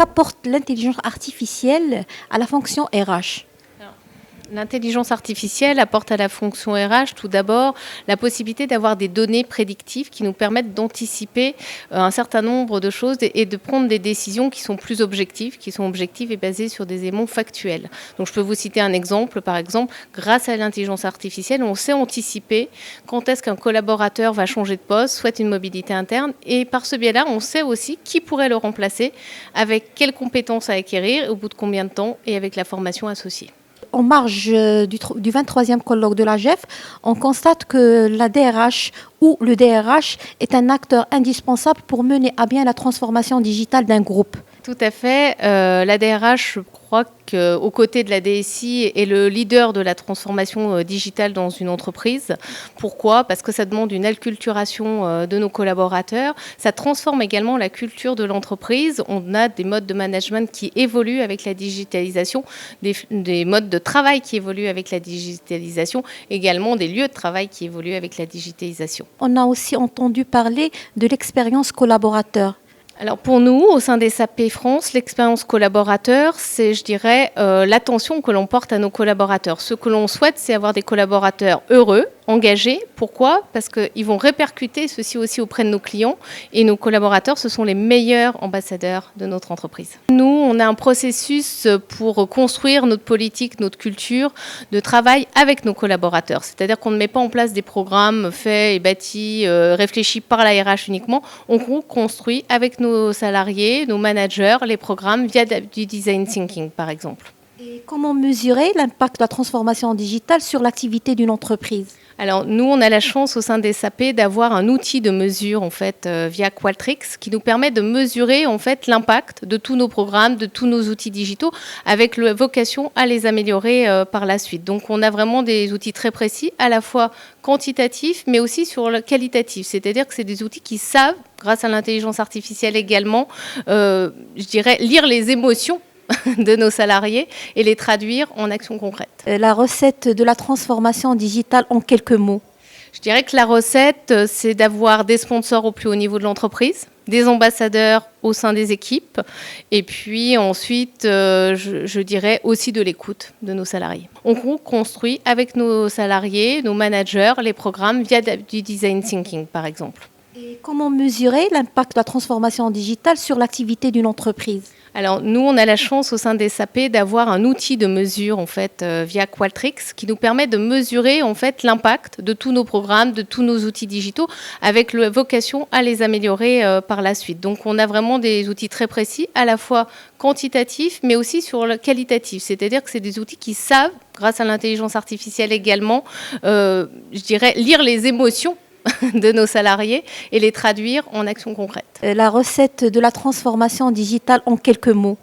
qu'apporte l'intelligence artificielle à la fonction RH? L'intelligence artificielle apporte à la fonction RH tout d'abord la possibilité d'avoir des données prédictives qui nous permettent d'anticiper un certain nombre de choses et de prendre des décisions qui sont plus objectives, et basées sur des éléments factuels. Donc je peux vous citer un exemple. Par exemple, grâce à l'intelligence artificielle, on sait anticiper quand est-ce qu'un collaborateur va changer de poste, souhaite une mobilité interne. Et par ce biais-là, on sait aussi qui pourrait le remplacer, avec quelles compétences à acquérir, au bout de combien de temps et avec la formation associée. En marge du 23e colloque de la GEF, on constate que la DRH ou le DRH est un acteur indispensable pour mener à bien la transformation digitale d'un groupe. Tout à fait. La DRH, je crois qu'aux côtés de la DSI, est le leader de la transformation digitale dans une entreprise. Pourquoi ? Parce que ça demande une acculturation de nos collaborateurs. Ça transforme également la culture de l'entreprise. On a des modes de management qui évoluent avec la digitalisation, des modes de travail qui évoluent avec la digitalisation, également des lieux de travail qui évoluent avec la digitalisation. On a aussi entendu parler de l'expérience collaborateur. Alors pour nous, au sein des SAP France, l'expérience collaborateur, c'est, je dirais, l'attention que l'on porte à nos collaborateurs. Ce que l'on souhaite, c'est avoir des collaborateurs heureux, engagés. Pourquoi ? Parce qu'ils vont répercuter ceci aussi auprès de nos clients. Et nos collaborateurs, ce sont les meilleurs ambassadeurs de notre entreprise. Nous, on a un processus pour construire notre politique, notre culture de travail avec nos collaborateurs. C'est-à-dire qu'on ne met pas en place des programmes faits et bâtis, réfléchis par la RH uniquement. On construit avec nos salariés, nos managers, les programmes via du design thinking, par exemple. Et comment mesurer l'impact de la transformation digitale sur l'activité d'une entreprise ? Alors, nous, on a la chance au sein des SAP d'avoir un outil de mesure, en fait, via Qualtrics, qui nous permet de mesurer, en fait, l'impact de tous nos programmes, de tous nos outils digitaux, avec la vocation à les améliorer par la suite. Donc, on a vraiment des outils très précis, à la fois quantitatifs, mais aussi sur le qualitatif. C'est-à-dire que c'est des outils qui savent, grâce à l'intelligence artificielle également, je dirais, lire les émotions de nos salariés et les traduire en actions concrètes. La recette de la transformation digitale en quelques mots. Je dirais que la recette, c'est d'avoir des sponsors au plus haut niveau de l'entreprise, des ambassadeurs au sein des équipes, et puis ensuite, je dirais aussi de l'écoute de nos salariés. On construit avec nos salariés, nos managers, les programmes via du design thinking, par exemple. Et comment mesurer l'impact de la transformation digitale sur l'activité d'une entreprise ? Alors, nous, on a la chance au sein des SAP d'avoir un outil de mesure, en fait, via Qualtrics, qui nous permet de mesurer, en fait, l'impact de tous nos programmes, de tous nos outils digitaux, avec la vocation à les améliorer par la suite. Donc, on a vraiment des outils très précis, à la fois quantitatifs, mais aussi sur le qualitatif. C'est-à-dire que c'est des outils qui savent, grâce à l'intelligence artificielle également, je dirais, lire les émotions de nos salariés et les traduire en actions concrètes. La recette de la transformation digitale en quelques mots.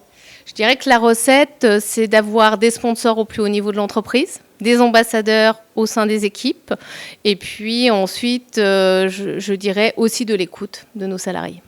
Je dirais que la recette, c'est d'avoir des sponsors au plus haut niveau de l'entreprise, des ambassadeurs au sein des équipes, et puis ensuite, je dirais aussi de l'écoute de nos salariés.